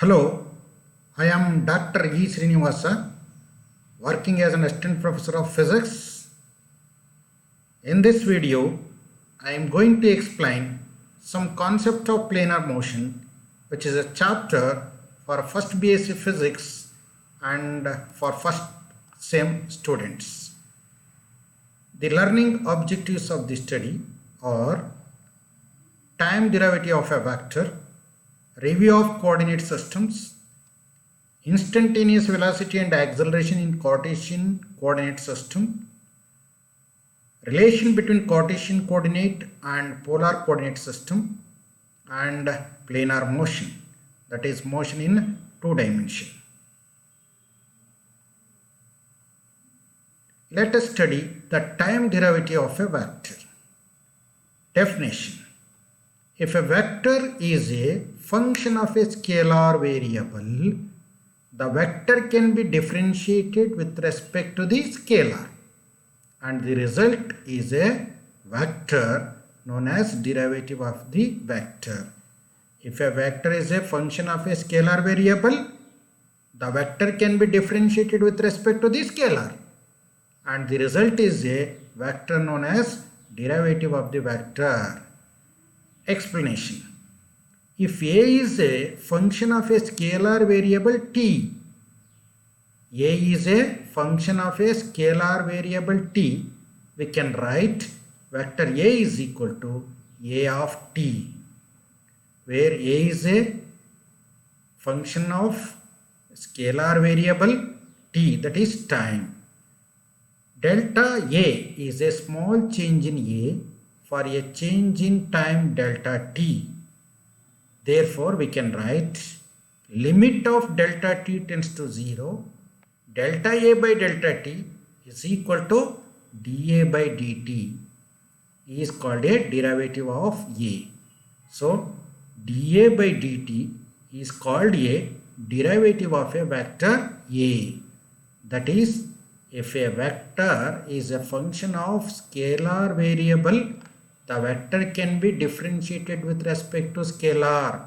Hello, I am Dr. E. Srinivasa, working as an assistant professor of physics. In this video, I am going to explain some concept of planar motion, which is a chapter for first BSc physics and for first SEM students. The learning objectives of the study are time derivative of a vector, review of coordinate systems, instantaneous velocity and acceleration in Cartesian coordinate system, relation between Cartesian coordinate and polar coordinate system, and planar motion, that is motion in 2 dimension. Let us study the time derivative of a vector. Definition: if a vector is a function of a scalar variable, the vector can be differentiated with respect to the scalar, and the result is a vector known as derivative of the vector. If a vector is a function of a scalar variable, the vector can be differentiated with respect to the scalar, and the result is a vector known as derivative of the vector. Explanation: if A is a function of a scalar variable t, A is a function of a scalar variable t, we can write vector A is equal to A of t, where A is a function of scalar variable t, that is time. Delta A is a small change in A for a change in time delta t. Therefore, we can write limit of delta t tends to 0, delta A by delta t is equal to dA by dt is called a derivative of A. So, dA by dt is called a derivative of a vector A. That is, if a vector is a function of scalar variable, the vector can be differentiated with respect to scalar.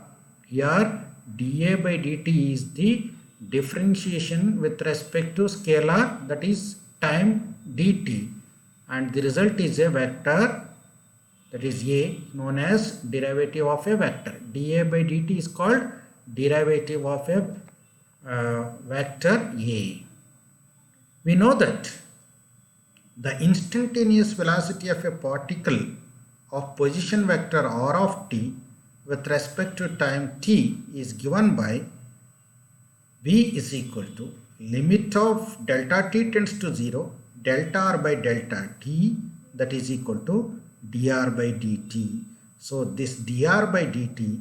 Here dA by dt is the differentiation with respect to scalar, that is time dt, and the result is a vector, that is A, known as derivative of a vector. dA by dt is called derivative of a vector A. We know that the instantaneous velocity of a particle of position vector r of t with respect to time t is given by v is equal to limit of delta t tends to 0, delta r by delta t, that is equal to dr by dt. So this dr by dt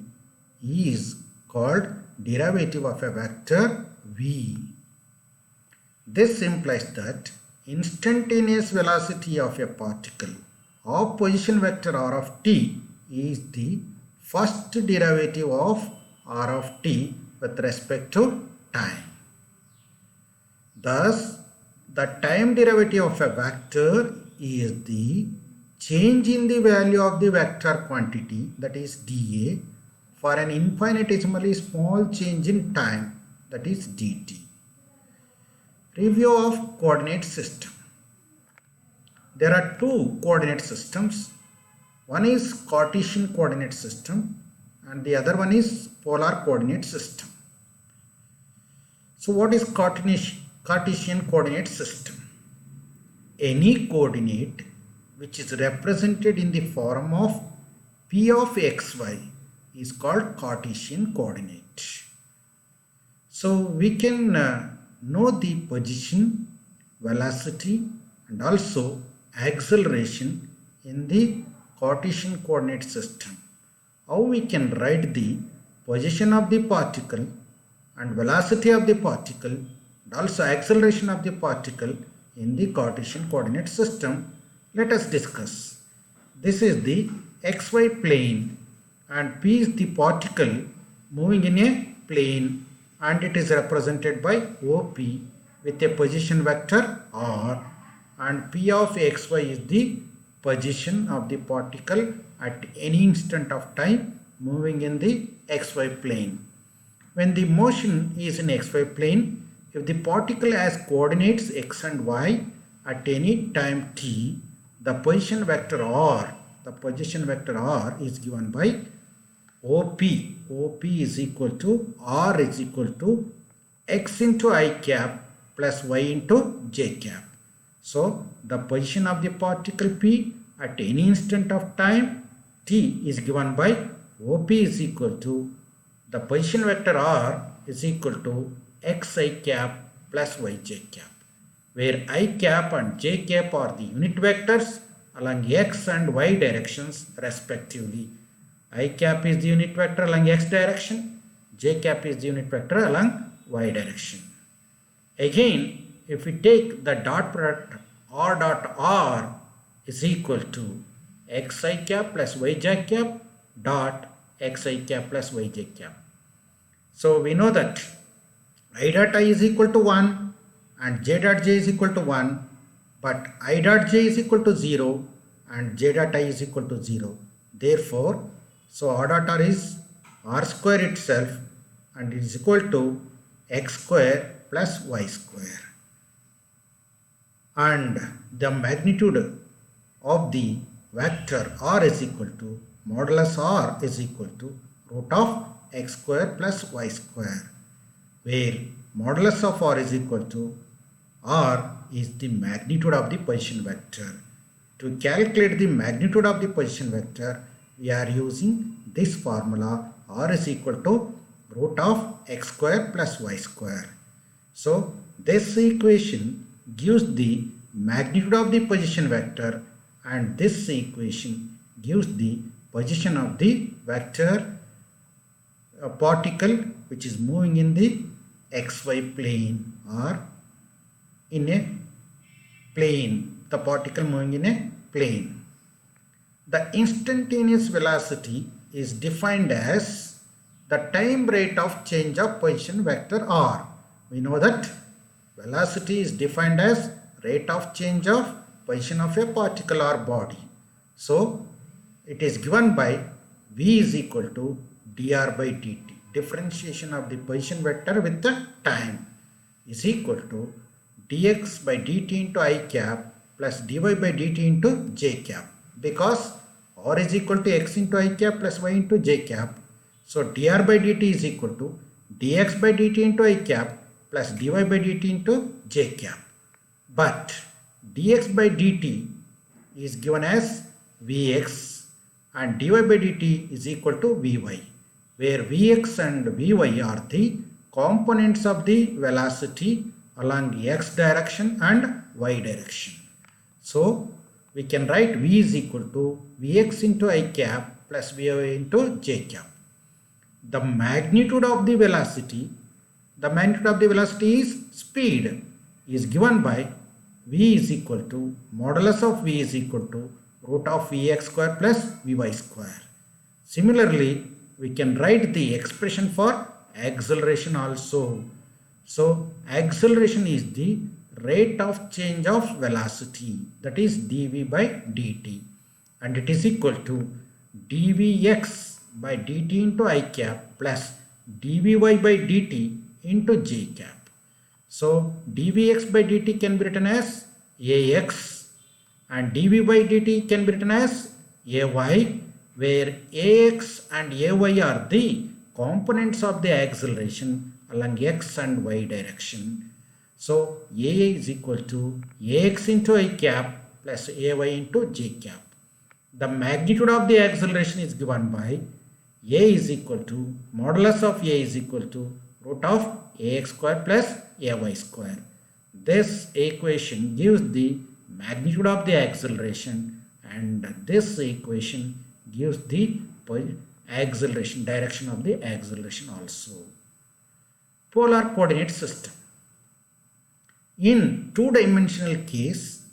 is called derivative of a vector v. This implies that instantaneous velocity of a particle of position vector r of t is the first derivative of r of t with respect to time. Thus, the time derivative of a vector is the change in the value of the vector quantity, that is dA, for an infinitesimally small change in time, that is dt. Review of coordinate system. There are two coordinate systems. One is Cartesian coordinate system and the other one is polar coordinate system. So what is Cartesian coordinate system? Any coordinate which is represented in the form of p of xy is called Cartesian coordinate. So we can know the position, velocity and also acceleration in the Cartesian coordinate system. How we can write the position of the particle and velocity of the particle and also acceleration of the particle in the Cartesian coordinate system? Let us discuss. This is the xy plane and p is the particle moving in a plane, and it is represented by OP with a position vector r, and p of xy is the position of the particle at any instant of time moving in the xy plane. when the motion is in xy plane, if the particle has coordinates x and y at any time t, the position vector r is given by OP. OP is equal to r is equal to x into I cap plus y into j cap. So the position of the particle p at any instant of time t is given by OP is equal to the position vector r is equal to xi cap plus yj cap, where I cap and j cap are the unit vectors along x and y directions respectively. I cap is the unit vector along x direction, j cap is the unit vector along y direction. Again, if we take the dot product r dot r is equal to xi cap plus yj cap dot xi cap plus yj cap. So we know that I dot I is equal to 1 and j dot j is equal to 1, but I dot j is equal to 0 and j dot I is equal to 0. Therefore, so r dot r is r square itself and it is equal to x square plus y square. And the magnitude of the vector r is equal to modulus r is equal to root of x square plus y square, where modulus of r is equal to r is the magnitude of the position vector. To calculate the magnitude of the position vector, we are using this formula r is equal to root of x square plus y square. So this equation gives the magnitude of the position vector and this equation gives the position of the vector particle which is moving in the xy plane or in a plane, the particle moving in a plane. The instantaneous velocity is defined as the time rate of change of position vector r. We know that velocity is defined as rate of change of position of a particle or body. So it is given by v is equal to dr by dt. Differentiation of the position vector with the time is equal to dx by dt into I cap plus dy by dt into j cap, because r is equal to x into I cap plus y into j cap. So dr by dt is equal to dx by dt into I cap plus dy by dt into j cap. But dx by dt is given as vx and dy by dt is equal to vy, where vx and vy are the components of the velocity along x direction and y direction. So we can write v is equal to vx into I cap plus vy into j cap. The magnitude of the velocity is speed, is given by v is equal to modulus of v is equal to root of vx square plus vy square. Similarly, we can write the expression for acceleration also. So acceleration is the rate of change of velocity, that is dv by dt, and it is equal to dvx by dt into I cap plus dvy by dt into j cap. So dvx by dt can be written as ax and dv by dt can be written as ay, where ax and ay are the components of the acceleration along x and y direction. So a is equal to ax into I cap plus ay into j cap. The magnitude of the acceleration is given by a is equal to modulus of a is equal to root of ax square plus ay square. This equation gives the magnitude of the acceleration and this equation gives the acceleration, direction of the acceleration also. Polar coordinate system. In two-dimensional case,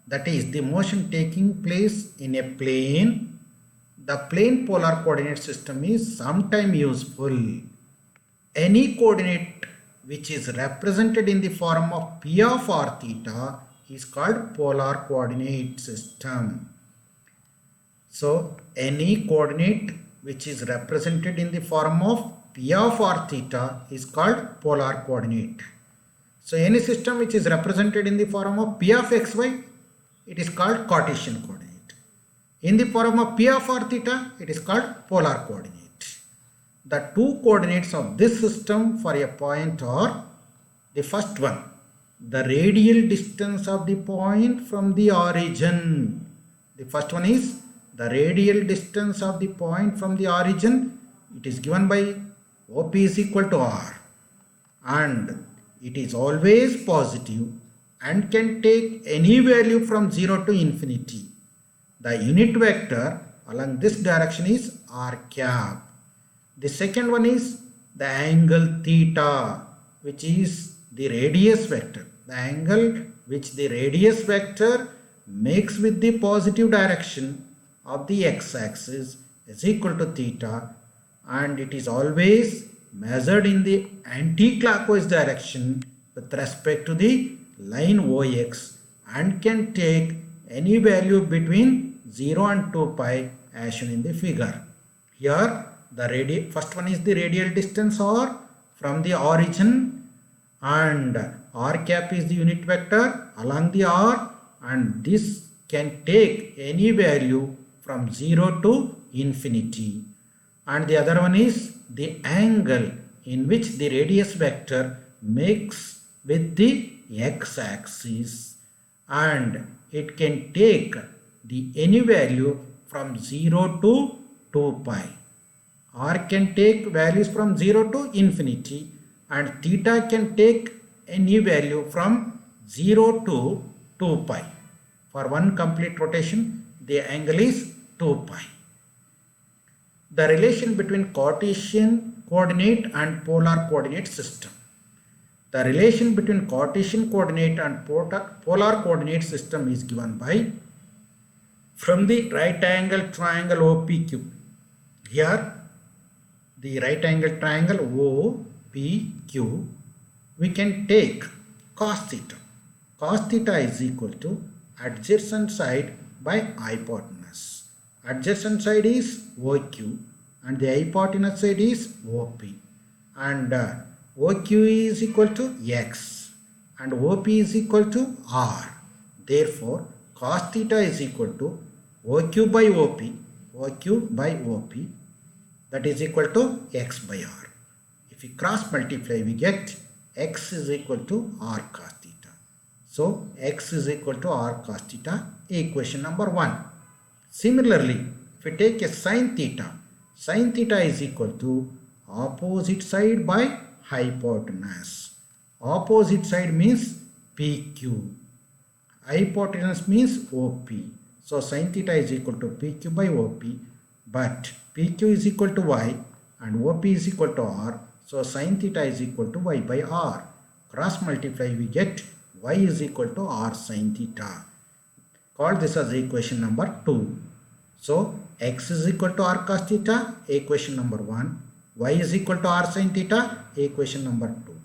that is the motion taking place in a plane, the plane polar coordinate system is sometimes useful. Any coordinate which is represented in the form of p of r theta is called polar coordinate system. So any coordinate which is represented in the form of P of r theta is called polar coordinate. So any system which is represented in the form of P of xy, it is called Cartesian coordinate. In the form of P of r theta, it is called polar coordinate. The two coordinates of this system for a point are the first one, the radial distance of the point from the origin. The first one is the radial distance of the point from the origin. It is given by OP is equal to r, and it is always positive and can take any value from 0 to infinity. The unit vector along this direction is r cap. The second one is the angle theta, which is the radius vector. The angle which the radius vector makes with the positive direction of the x-axis is equal to theta, and it is always measured in the anti-clockwise direction with respect to the line OX and can take any value between 0 and 2 pi as shown in the figure. Here the first one is the radial distance r from the origin, and r cap is the unit vector along the r, and this can take any value from 0 to infinity. And the other one is the angle in which the radius vector makes with the x-axis, and it can take the any value from 0 to 2 pi. R can take values from 0 to infinity, and theta can take any value from 0 to 2 pi. For one complete rotation, the angle is 2 pi. The relation between Cartesian coordinate and polar coordinate system. The relation between Cartesian coordinate and polar coordinate system is given by, from the right angle triangle OPQ. Here the right angle triangle OPQ, we can take cos theta. Cos theta is equal to adjacent side by hypotenuse. Adjacent side is OQ and the hypotenuse side is OP, and OQ is equal to x and OP is equal to r. Therefore cos theta is equal to OQ by OP, OQ by OP, that is equal to x by r. If we cross multiply, we get x is equal to r cos theta. So x is equal to r cos theta, equation number 1. Similarly, if we take a sin theta is equal to opposite side by hypotenuse. Opposite side means PQ. Hypotenuse means OP. So sin theta is equal to PQ by OP, but PQ is equal to y and OP is equal to r. So sin theta is equal to y by r. Cross multiply, we get y is equal to r sin theta. Call this as equation number 2. So x is equal to r cos theta, equation number 1. Y is equal to r sin theta, equation number 2.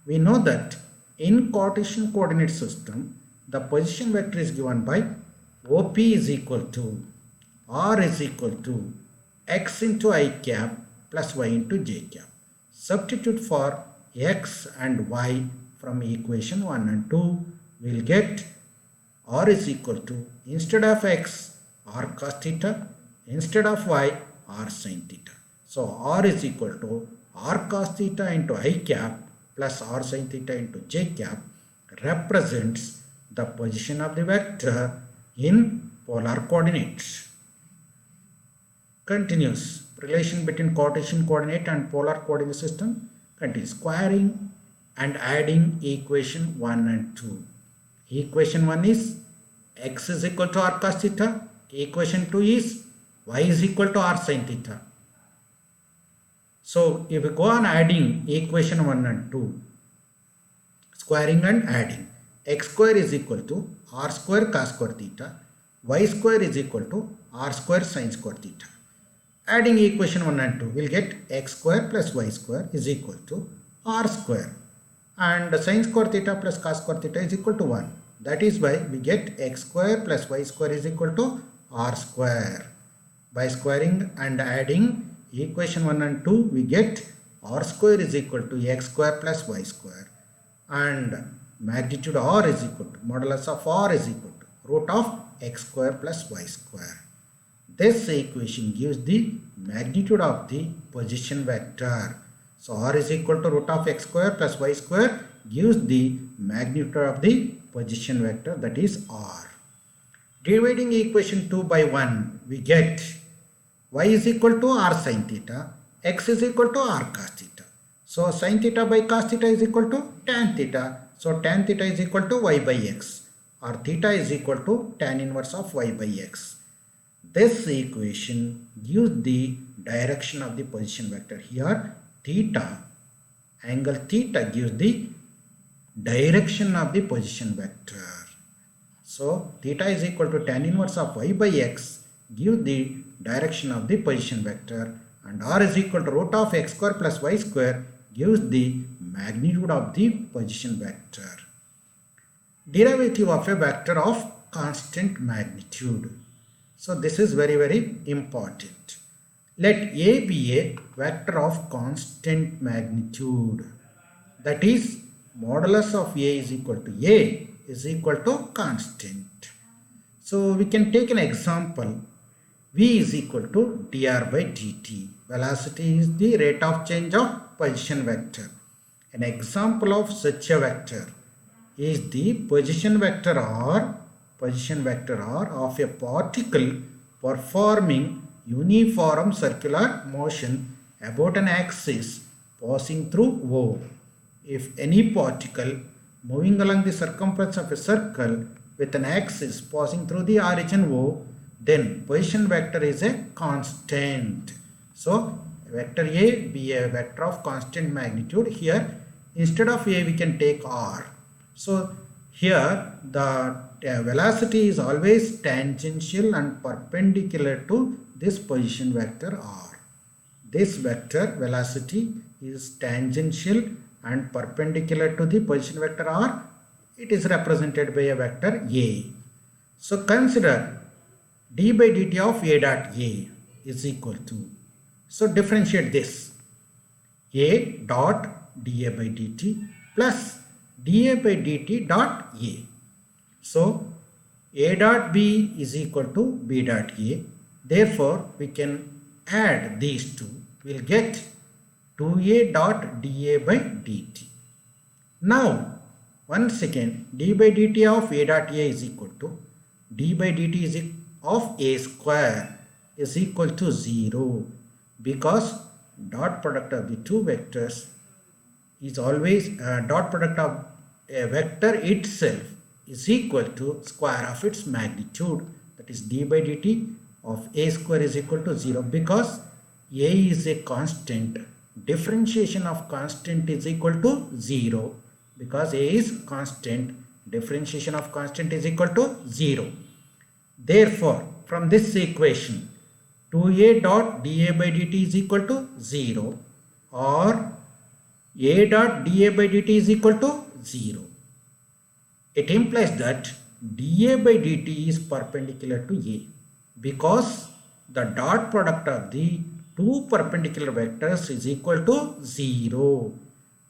We know that in Cartesian coordinate system, the position vector is given by OP is equal to r is equal to x into I cap plus y into j cap. Substitute for x and y from equation 1 and 2, we will get r is equal to, instead of x, r cos theta, instead of y, r sin theta. So r is equal to r cos theta into I cap plus r sin theta into j cap represents the position of the vector in polar coordinates. Continues. Relation between Cartesian coordinate and polar coordinate system continues. Squaring and adding equation 1 and 2. Equation 1 is x is equal to r cos theta. Equation 2 is y is equal to r sin theta. So if we go on adding equation 1 and 2, squaring and adding, x square is equal to r square cos square theta, y square is equal to r square sin square theta. Adding equation 1 and 2, we will get x square plus y square is equal to r square, and sin square theta plus cos square theta is equal to 1. That is why we get x square plus y square is equal to r square. By squaring and adding equation 1 and 2, we get r square is equal to x square plus y square, and magnitude r is equal to modulus of r is equal to root of x square plus y square. This equation gives the magnitude of the position vector. So r is equal to root of x square plus y square gives the magnitude of the position vector, that is r. Dividing equation 2 by 1, we get y is equal to r sin theta, x is equal to r cos theta. So sin theta by cos theta is equal to tan theta. So tan theta is equal to y by x, or theta is equal to tan inverse of y by x. This equation gives the direction of the position vector. Here theta, angle theta gives the direction of the position vector. So theta is equal to tan inverse of y by x gives the direction of the position vector, and r is equal to root of x square plus y square gives the magnitude of the position vector. Derivative of a vector of constant magnitude. So this is very important. Let A be a vector of constant magnitude. That is, modulus of A is equal to A is equal to constant. So we can take an example. V is equal to dr by dt. Velocity is the rate of change of position vector. An example of such a vector is the position vector r of a particle performing uniform circular motion about an axis passing through O. If any particle moving along the circumference of a circle with an axis passing through the origin O, then position vector is a constant. So vector A be a vector of constant magnitude. Here instead of A we can take r. So here the velocity is always tangential and perpendicular to this position vector r. This vector velocity is tangential and perpendicular to the position vector r. It is represented by a vector A. So consider d by dt of A dot A is equal to, so differentiate this, A dot dA by dt plus dA by dt dot A. So A dot B is equal to B dot A. Therefore we can add these two. We'll get 2A dot dA by dt. Now once again d by dt of A dot A is equal to d by dt is of A square is equal to 0, because dot product of the two vectors is always dot product of a vector itself is equal to square of its magnitude, that is d by dt of A square is equal to 0, because A is a constant. Differentiation of constant is equal to 0, because A is constant. Differentiation of constant is equal to 0. Therefore from this equation 2A dot dA by dt is equal to 0, or A dot dA by dt is equal to 0. It implies that dA by dt is perpendicular to A, because the dot product of the two perpendicular vectors is equal to 0.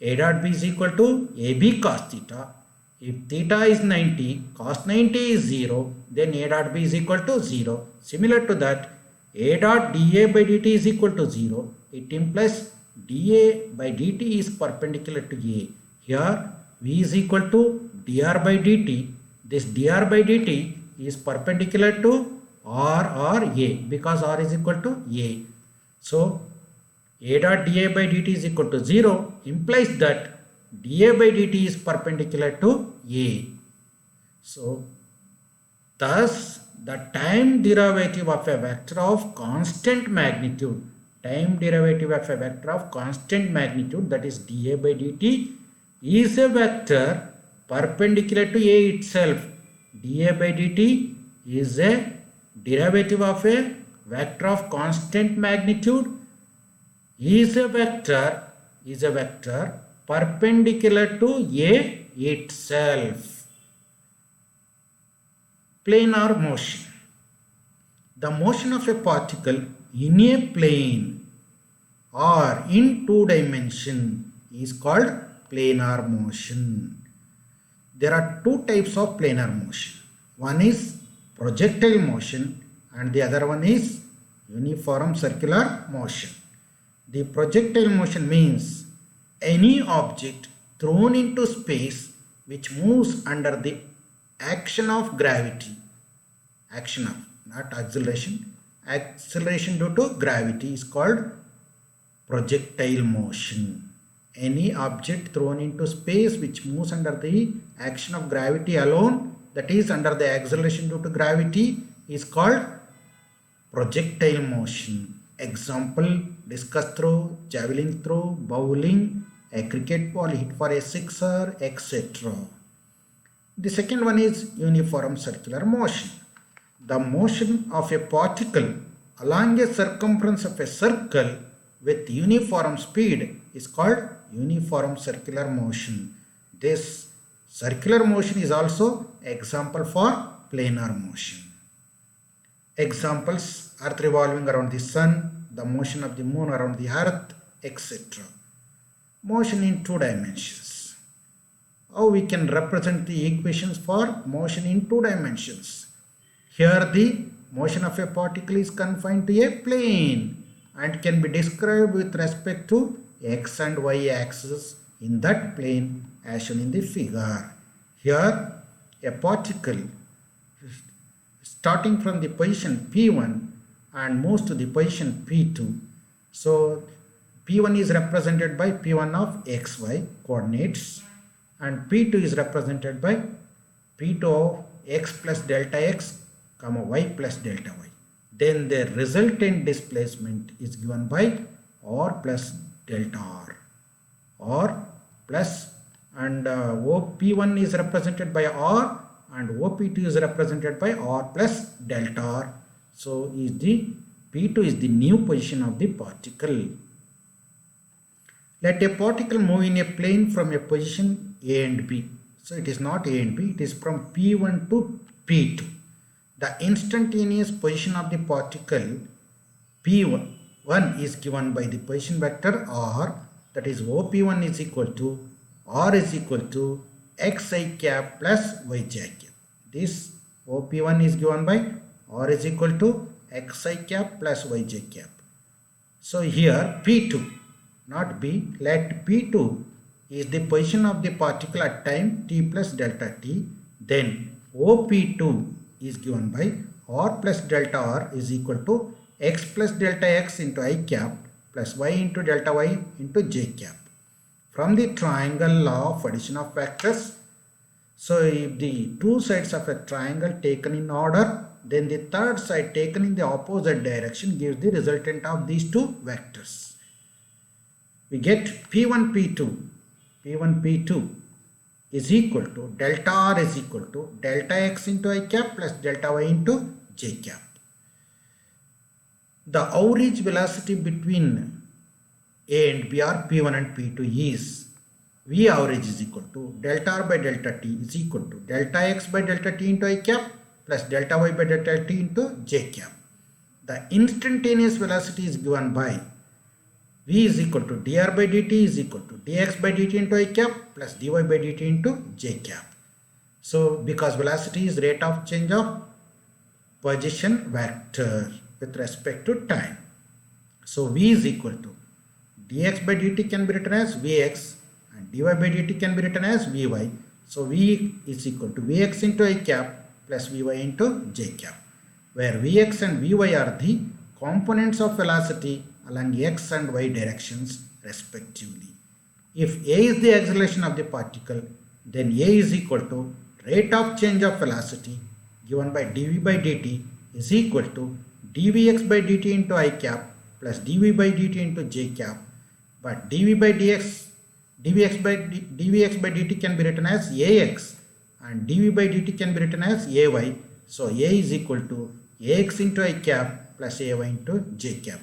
A dot b is equal to AB cos theta. If theta is 90, cos 90 is 0, then A dot b is equal to 0. Similar to that, A dot dA by dt is equal to 0. It implies dA by dt is perpendicular to A. Here V is equal to dr by dt. This dr by dt is perpendicular to R or A, because R is equal to A. So A dot dA by dt is equal to 0 implies that dA by dt is perpendicular to A. So thus the time derivative of a vector of constant magnitude, that is dA by dt, is a vector perpendicular to A itself. dA by dt is a derivative of a vector of constant magnitude, is a vector perpendicular to A itself. Planar motion. The motion of a particle in a plane or in two dimension is called planar motion. There are two types of planar motion. One is projectile motion and the other one is uniform circular motion. The projectile motion means any object thrown into space which moves under the action of gravity. Action of, not acceleration. Acceleration due to gravity is called projectile motion. Any object thrown into space which moves under the action of gravity alone, that is under the acceleration due to gravity, is called projectile motion. Example: discus throw, javelin throw, bowling, a cricket ball hit for a sixer, etc. The second one is uniform circular motion. The motion of a particle along a circumference of a circle with uniform speed is called uniform circular motion. This circular motion is also example for planar motion. Examples: earth revolving around the sun, the motion of the moon around the earth, etc. Motion in two dimensions. How we can represent the equations for motion in two dimensions? Here the motion of a particle is confined to a plane and can be described with respect to x and y axis in that plane as shown in the figure. Here a particle starting from the position P1 and moves to the position P2. So P1 is represented by P1 of xy coordinates and P2 is represented by P2 of x plus delta x comma y plus delta y. Then the resultant displacement is given by r plus delta r. R plus and P1 is represented by r and OP2 is represented by r plus delta r. So is the P2 is the new position of the particle. Let a particle move in a plane from a position A and B. So it is not A and B, it is from P1 to P2. The instantaneous position of the particle P1 is given by the position vector r, that is OP1 is equal to r is equal to xi cap plus yj cap. This OP1 is given by r is equal to xi cap plus yj cap. So here P2, not B, let P2 is the position of the particle at time t plus delta t. Then OP2 is given by r plus delta r is equal to x plus delta x into I cap plus y into delta y into j cap. From the triangle law of addition of vectors, so if the two sides of a triangle taken in order, then the third side taken in the opposite direction gives the resultant of these two vectors. We get P1 P2 is equal to delta r is equal to delta x into I cap plus delta y into j cap. The average velocity between A and B are P1 and P2 is V average is equal to delta r by delta t is equal to delta x by delta t into I cap plus delta y by delta t into j cap. The instantaneous velocity is given by V is equal to dr by dt is equal to dx by dt into I cap plus dy by dt into j cap. So because velocity is rate of change of position vector with respect to time. So V is equal to dx by dt can be written as Vx and dy by dt can be written as Vy. So V is equal to Vx into I cap plus Vy into j cap, where Vx and Vy are the components of velocity along x and y directions respectively. If A is the acceleration of the particle, then A is equal to rate of change of velocity given by dv by dt is equal to dvx by dt into I cap plus dv by dt into j cap, but dvx by dt can be written as ax and dv by dt can be written as ay. So A is equal to ax into I cap plus ay into j cap.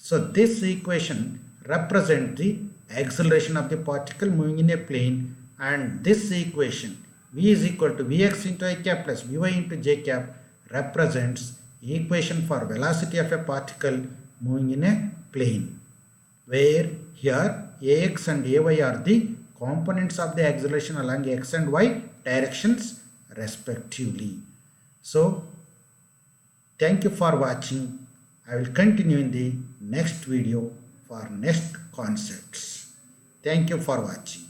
So this equation represents the acceleration of the particle moving in a plane, and this equation V is equal to Vx into I cap plus Vy into j cap represents equation for velocity of a particle moving in a plane. where here ax and ay are the components of the acceleration along x and y directions respectively. So thank you for watching. I will continue in the next video for next concepts. Thank you for watching.